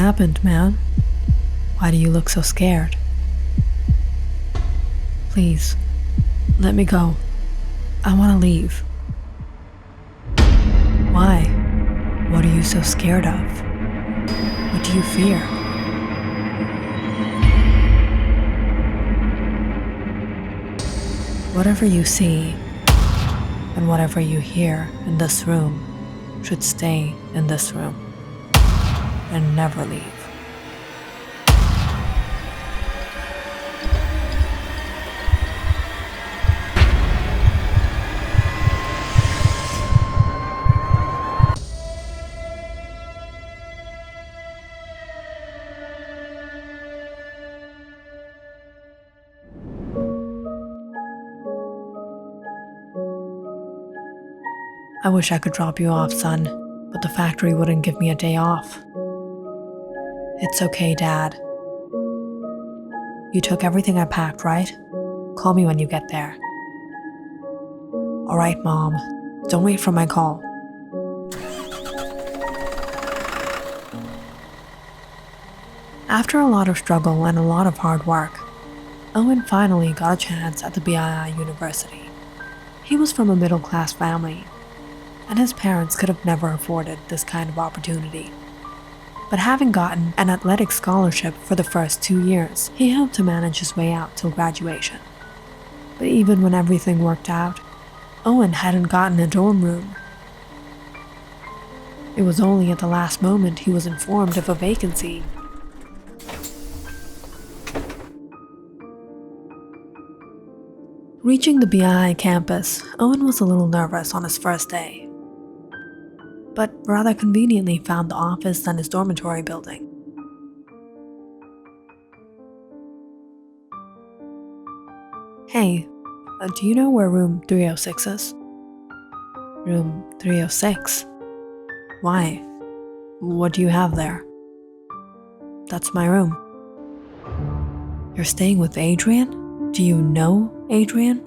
happened, man? Why do you look so scared? Please, let me go. I want to leave. Why? What are you so scared of? What do you fear? Whatever you see and whatever you hear in this room should stay in this room and never leave. I wish I could drop you off, son, but the factory wouldn't give me a day off. It's okay, Dad. You took everything I packed, right? Call me when you get there. All right, Mom. Don't wait for my call. After a lot of struggle and a lot of hard work, Owen finally got a chance at the BII University. He was from a middle-class family, and his parents could have never afforded this kind of opportunity. But having gotten an athletic scholarship for the first 2 years, he hoped to manage his way out till graduation. But even when everything worked out, Owen hadn't gotten a dorm room. It was only at the last moment he was informed of a vacancy. Reaching the BII campus, Owen was a little nervous on his first day, but rather conveniently found the office and his dormitory building. Hey, do you know where room 306 is? Room 306? Why? What do you have there? That's my room. You're staying with Adrien? Do you know Adrien?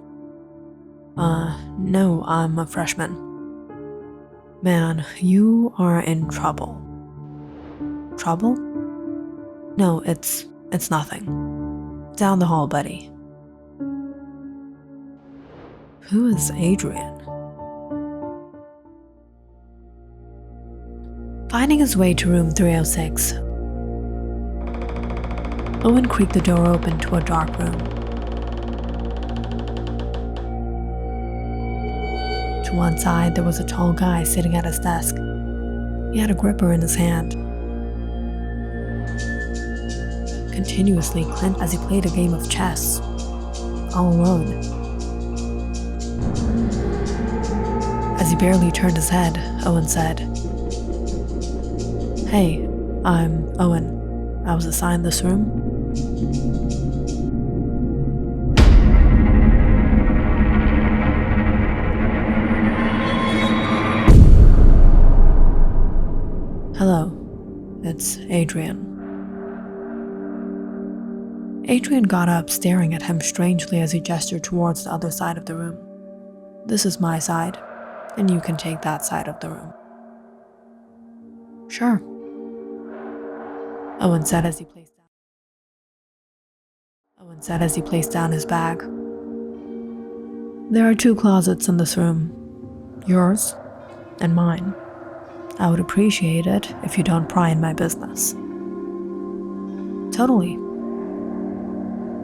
No, I'm a freshman. Man, you are in trouble. Trouble? No, it's nothing. Down the hall, buddy. Who is Adrien? Finding his way to room 306, Owen creaked the door open to a dark room. To one side, there was a tall guy sitting at his desk. He had a gripper in his hand, continuously clenched as he played a game of chess, all alone. As he barely turned his head, Owen said, "Hey, I'm Owen. I was assigned this room." "Hello, it's Adrien." Adrien got up, staring at him strangely as he gestured towards the other side of the room. "This is my side, and you can take that side of the room." "Sure," Owen said as he placed down his bag. "There are 2 closets in this room, yours and mine. I would appreciate it if you don't pry in my business." "Totally.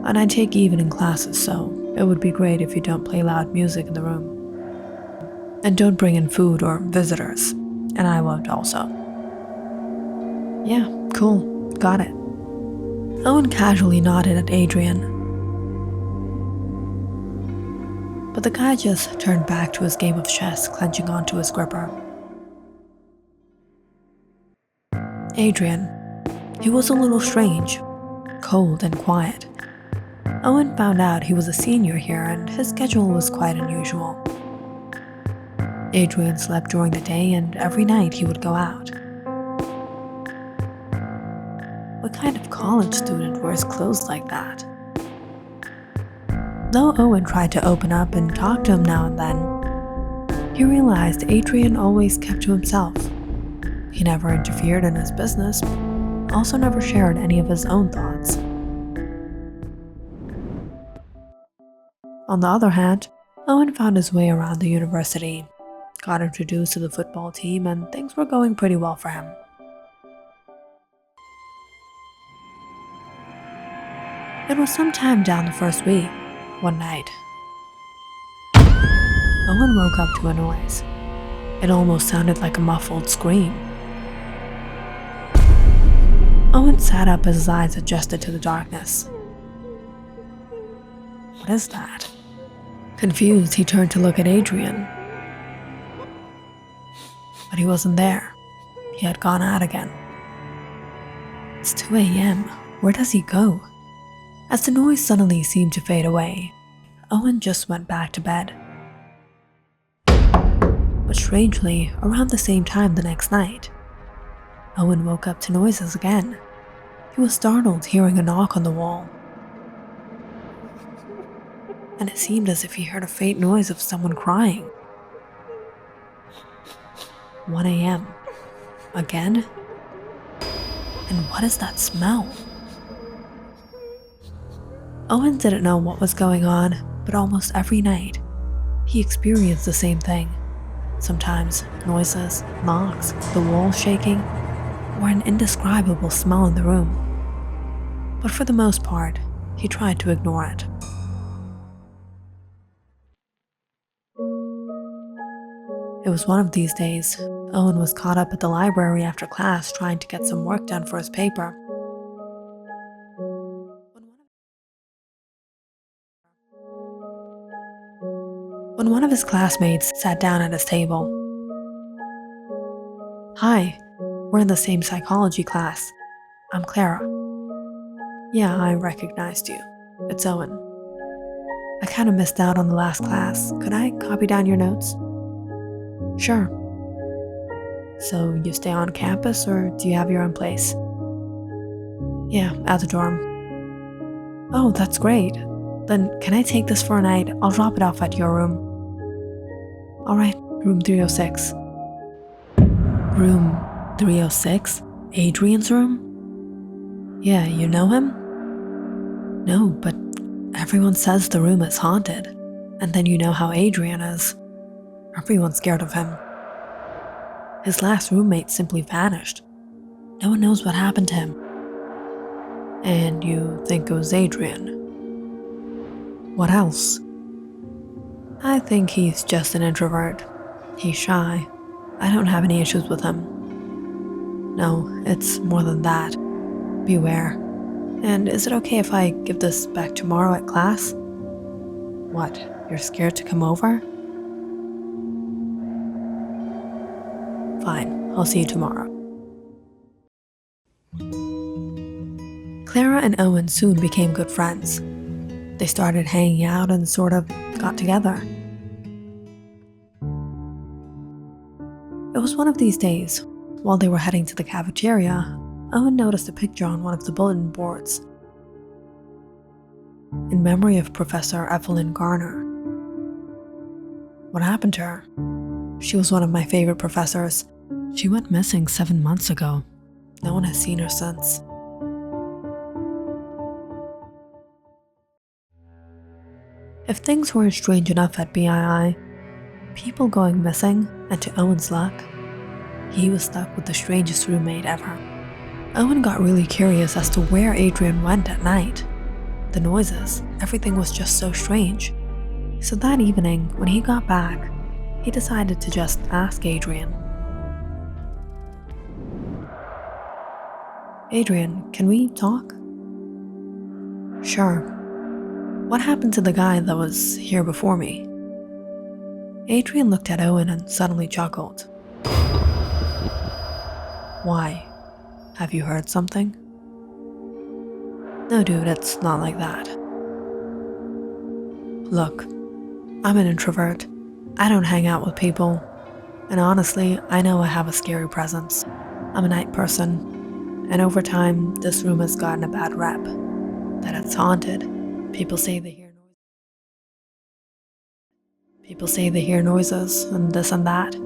And I take evening classes, so it would be great if you don't play loud music in the room. And don't bring in food or visitors, and I won't also." "Yeah, cool, got it." Owen casually nodded at Adrien, but the guy just turned back to his game of chess, clenching onto his gripper. Adrien, he was a little strange, cold and quiet. Owen found out he was a senior here and his schedule was quite unusual. Adrien slept during the day and every night he would go out. What kind of college student wears clothes like that? Though Owen tried to open up and talk to him now and then, he realized Adrien always kept to himself. He never interfered in his business, also never shared any of his own thoughts. On the other hand, Owen found his way around the university, got introduced to the football team, and things were going pretty well for him. It was sometime down the first week, one night. Owen woke up to a noise. It almost sounded like a muffled scream. Owen sat up as his eyes adjusted to the darkness. What is that? Confused, he turned to look at Adrien. But he wasn't there. He had gone out again. It's 2 a.m. Where does he go? As the noise suddenly seemed to fade away, Owen just went back to bed. But strangely, around the same time the next night, Owen woke up to noises again. He was startled hearing a knock on the wall. And it seemed as if he heard a faint noise of someone crying. 1 a.m. Again? And what is that smell? Owen didn't know what was going on, but almost every night, he experienced the same thing. Sometimes noises, knocks, the wall shaking, or an indescribable smell in the room. But for the most part, he tried to ignore it. It was one of these days. Owen was caught up at the library after class trying to get some work done for his paper. When one of his classmates sat down at his table. Hi, we're in the same psychology class. I'm Clara. Yeah, I recognized you. It's Owen. I kind of missed out on the last class. Could I copy down your notes? Sure. So you stay on campus or do you have your own place? Yeah, at the dorm. Oh, that's great. Then can I take this for a night? I'll drop it off at your room. Alright, room 306. Room 306? Adrien's room? Yeah, you know him? No, but everyone says the room is haunted. And then you know how Adrien is. Everyone's scared of him. His last roommate simply vanished. No one knows what happened to him. And you think it was Adrien? What else? I think he's just an introvert. He's shy. I don't have any issues with him. No, it's more than that. Beware. And is it okay if I give this back tomorrow at class? What, you're scared to come over? Fine, I'll see you tomorrow. Clara and Owen soon became good friends. They started hanging out and sort of got together. It was one of these days. While they were heading to the cafeteria, Owen noticed a picture on one of the bulletin boards. In memory of Professor Evelyn Garner. What happened to her? She was one of my favorite professors. She went missing 7 months ago. No one has seen her since. If things weren't strange enough at BII, people going missing, and to Owen's luck, he was stuck with the strangest roommate ever. Owen got really curious as to where Adrien went at night. The noises, everything was just so strange. So that evening, when he got back, he decided to just ask Adrien. Adrien, can we talk? Sure. What happened to the guy that was here before me? Adrien looked at Owen and suddenly chuckled. Why? Have you heard something? No, dude, it's not like that. Look, I'm an introvert. I don't hang out with people. And honestly, I know I have a scary presence. I'm a night person. And over time, this room has gotten a bad rep. That it's haunted. People say they hear noises. People say they hear noises and this and that.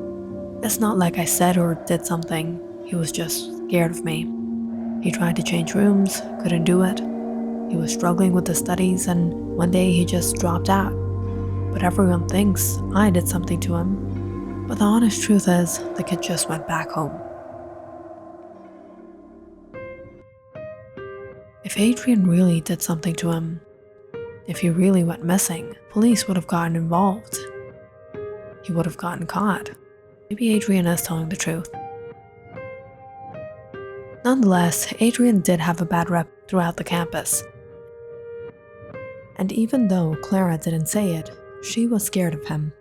It's not like I said or did something. He was just scared of me. He tried to change rooms, couldn't do it. He was struggling with his studies, and one day he just dropped out. But everyone thinks I did something to him. But the honest truth is, the kid just went back home. If Adrien really did something to him, if he really went missing, police would have gotten involved. He would have gotten caught. Maybe Adrien is telling the truth. Nonetheless, Adrien did have a bad rep throughout the campus. And even though Clara didn't say it, she was scared of him.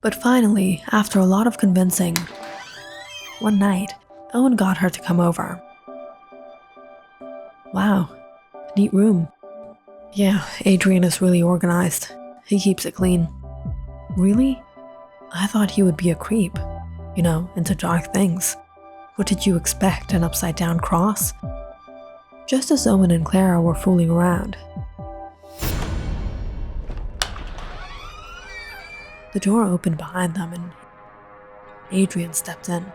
But finally, after a lot of convincing, one night, Owen got her to come over. Wow, neat room. Yeah, Adrien is really organized. He keeps it clean. Really? I thought he would be a creep. Into dark things. What did you expect, an upside-down cross? Just as Owen and Clara were fooling around, the door opened behind them and Adrien stepped in.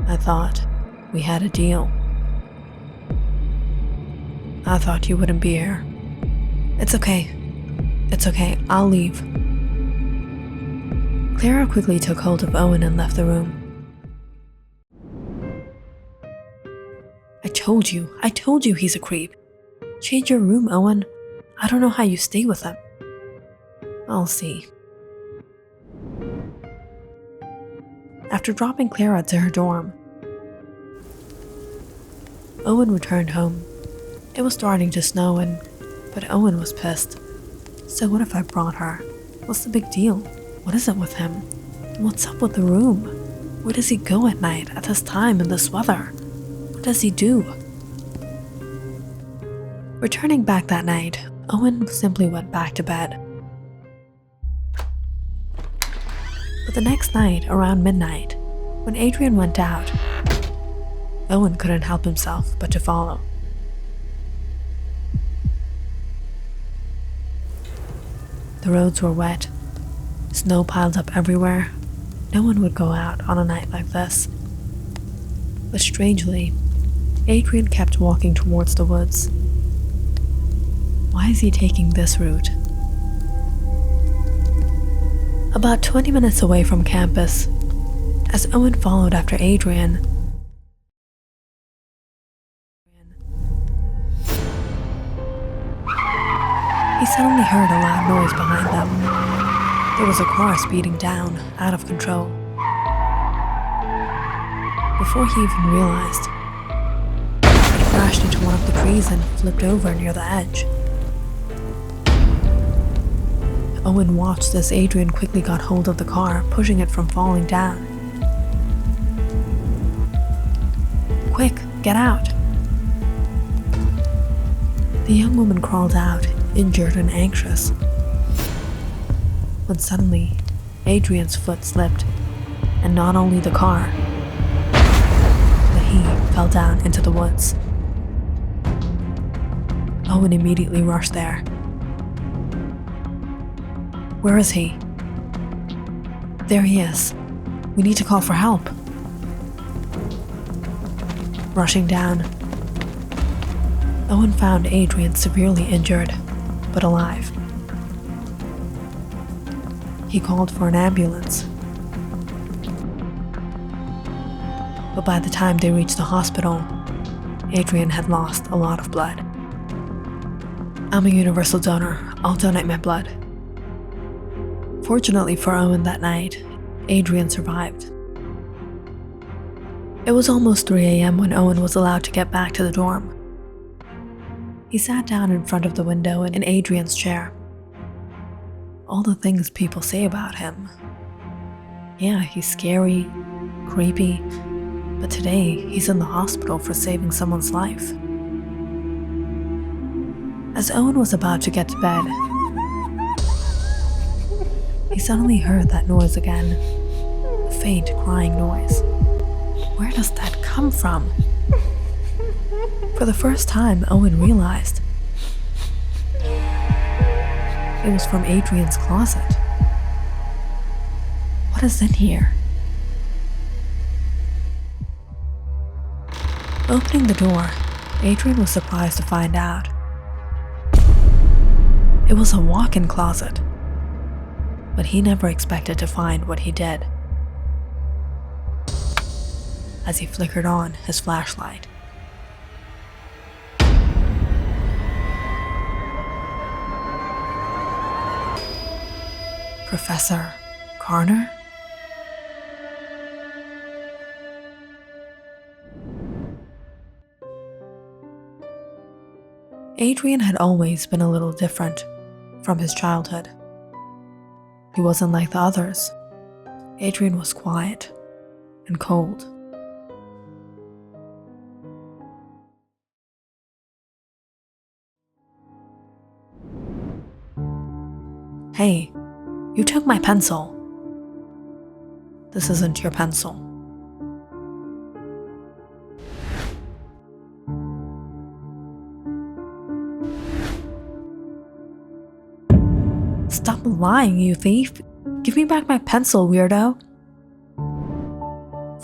I thought we had a deal. I thought you wouldn't be here. It's okay. It's okay, I'll leave. Clara quickly took hold of Owen and left the room. I told you he's a creep. Change your room, Owen. I don't know how you stay with him. I'll see. After dropping Clara to her dorm, Owen returned home. It was starting to snow but Owen was pissed. So what if I brought her? What's the big deal? What is it with him? What's up with the room? Where does he go at night at this time in this weather? What does he do? Returning back that night, Owen simply went back to bed. But the next night, around midnight, when Adrien went out, Owen couldn't help himself but to follow. The roads were wet. Snow piled up everywhere. No one would go out on a night like this. But strangely, Adrien kept walking towards the woods. Why is he taking this route? About 20 minutes away from campus, as Owen followed after Adrien, he suddenly heard a loud noise behind them. There was a car speeding down, out of control. Before he even realized, it crashed into one of the trees and flipped over near the edge. Owen watched as Adrien quickly got hold of the car, pushing it from falling down. Quick, get out! The young woman crawled out, injured and anxious. When suddenly, Adrien's foot slipped, and not only the car, but he fell down into the woods. Owen immediately rushed there. Where is he? There he is. We need to call for help. Rushing down, Owen found Adrien severely injured, but alive. He called for an ambulance. But by the time they reached the hospital, Adrien had lost a lot of blood. I'm a universal donor. I'll donate my blood. Fortunately for Owen that night, Adrien survived. It was almost 3 a.m. when Owen was allowed to get back to the dorm. He sat down in front of the window in Adrien's chair. All the things people say about him. Yeah, he's scary, creepy, but today he's in the hospital for saving someone's life. As Owen was about to get to bed, he suddenly heard that noise again, a faint crying noise. Where does that come from? For the first time, Owen realized it was from Adrien's closet. What is in here? Opening the door, Adrien was surprised to find out. It was a walk-in closet, but he never expected to find what he did. As he flickered on his flashlight, Professor Garner? Adrien had always been a little different from his childhood. He wasn't like the others. Adrien was quiet and cold. Hey, you took my pencil. This isn't your pencil. Stop lying, you thief. Give me back my pencil, weirdo.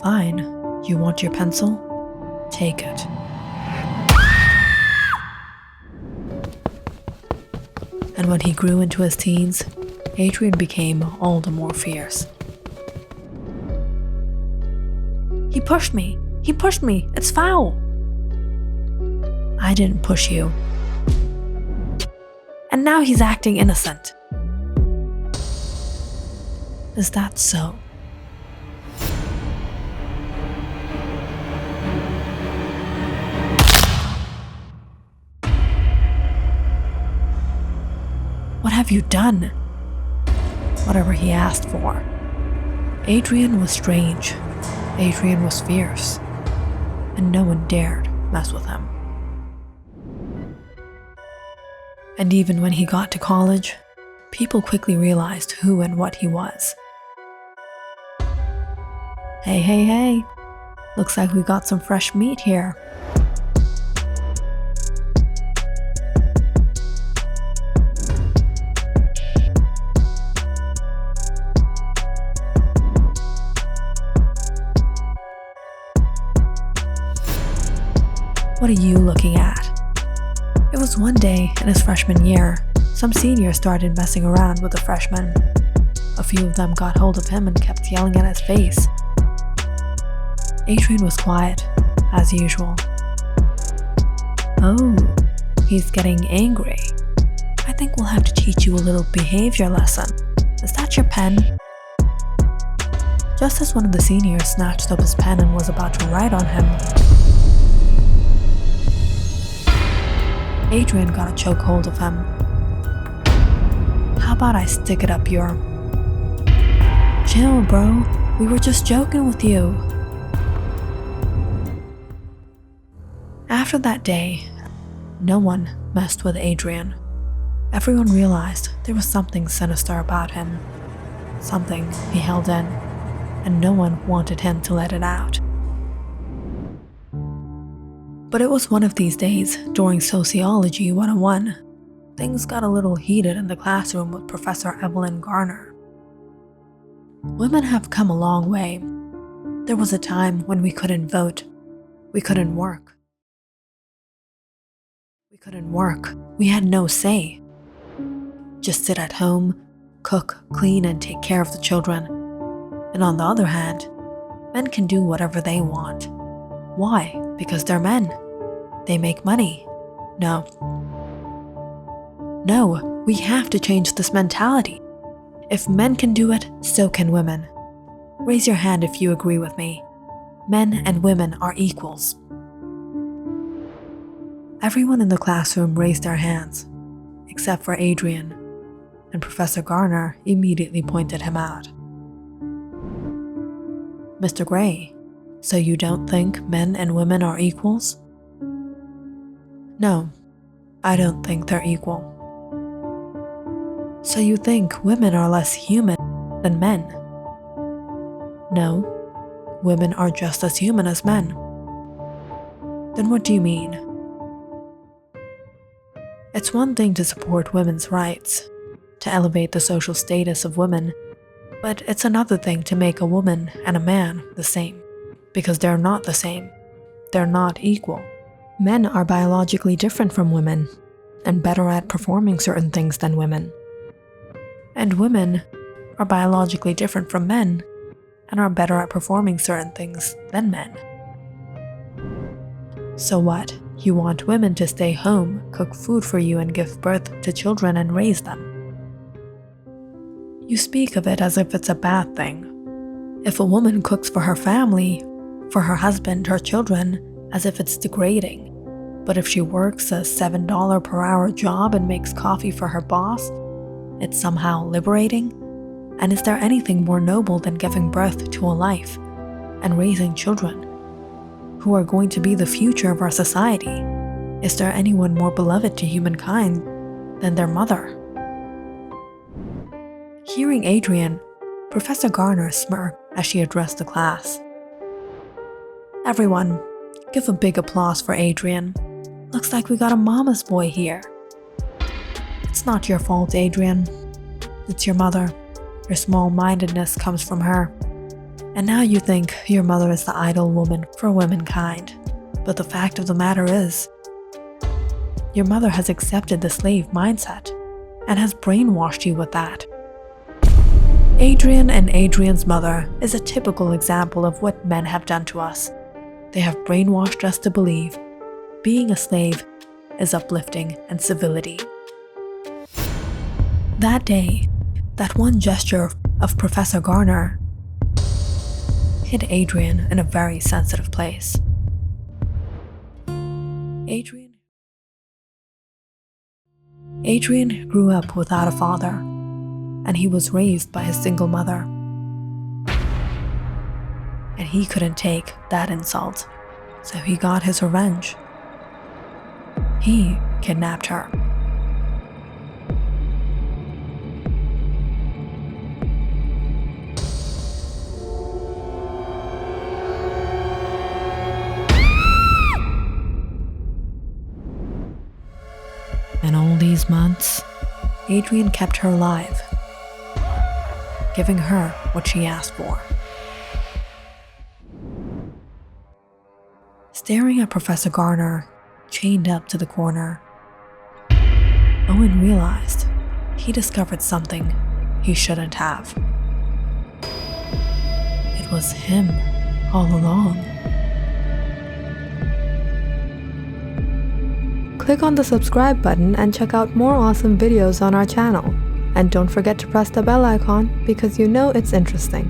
Fine, you want your pencil? Take it. And when he grew into his teens, Adrien became all the more fierce. He pushed me! He pushed me! It's foul! I didn't push you. And now he's acting innocent. Is that so? What have you done? Whatever he asked for. Adrien was strange. Adrien was fierce. And no one dared mess with him. And even when he got to college, people quickly realized who and what he was. Hey, hey, hey. Looks like we got some fresh meat here. What are you looking at? It was one day in his freshman year. Some seniors started messing around with the freshmen. A few of them got hold of him and kept yelling at his face. Adrien was quiet, as usual. Oh, he's getting angry. I think we'll have to teach you a little behavior lesson. Is that your pen? Just as one of the seniors snatched up his pen and was about to write on him, Adrien got a chokehold of him. How about I stick it up your... Chill, bro. We were just joking with you. After that day, no one messed with Adrien. Everyone realized there was something sinister about him. Something he held in, and no one wanted him to let it out. But it was one of these days during Sociology 101. Things got a little heated in the classroom with Professor Evelyn Garner. Women have come a long way. There was a time when we couldn't vote. We couldn't work. We had no say. Just sit at home, cook, clean, and take care of the children. And on the other hand, men can do whatever they want. Why? Because they're men. They make money. No, we have to change this mentality. If men can do it, so can women. Raise your hand if you agree with me. Men and women are equals. Everyone in the classroom raised their hands, except for Adrien, and Professor Garner immediately pointed him out. Mr. Gray, so you don't think men and women are equals? No, I don't think they're equal. So you think women are less human than men? No, women are just as human as men. Then what do you mean? It's one thing to support women's rights, to elevate the social status of women, But it's another thing to make a woman and a man the same, because they're not the same. They're not equal. Men are biologically different from women, and better at performing certain things than women. And women are biologically different from men, and are better at performing certain things than men. So what? You want women to stay home, cook food for you, and give birth to children and raise them. You speak of it as if it's a bad thing. If a woman cooks for her family, for her husband, her children, as if it's degrading. But if she works a $7 per hour job and makes coffee for her boss, it's somehow liberating? And is there anything more noble than giving birth to a life and raising children who are going to be the future of our society? Is there anyone more beloved to humankind than their mother? Hearing Adrien, Professor Garner smirked as she addressed the class. Everyone, give a big applause for Adrien. Looks like we got a mama's boy here. It's not your fault, Adrien. It's your mother. Your small-mindedness comes from her. And now you think your mother is the ideal woman for womankind. But the fact of the matter is, your mother has accepted the slave mindset and has brainwashed you with that. Adrien and Adrien's mother is a typical example of what men have done to us. They have brainwashed us to believe being a slave is uplifting and civility. That day, that one gesture of Professor Garner hit Adrien in a very sensitive place. Adrien grew up without a father, and he was raised by his single mother. And he couldn't take that insult, so he got his revenge. He kidnapped her. And all these months, Adrien kept her alive, giving her what she asked for. Staring at Professor Garner, chained up to the corner, Owen realized he discovered something he shouldn't have. It was him all along. Click on the subscribe button and check out more awesome videos on our channel. And don't forget to press the bell icon because you know it's interesting.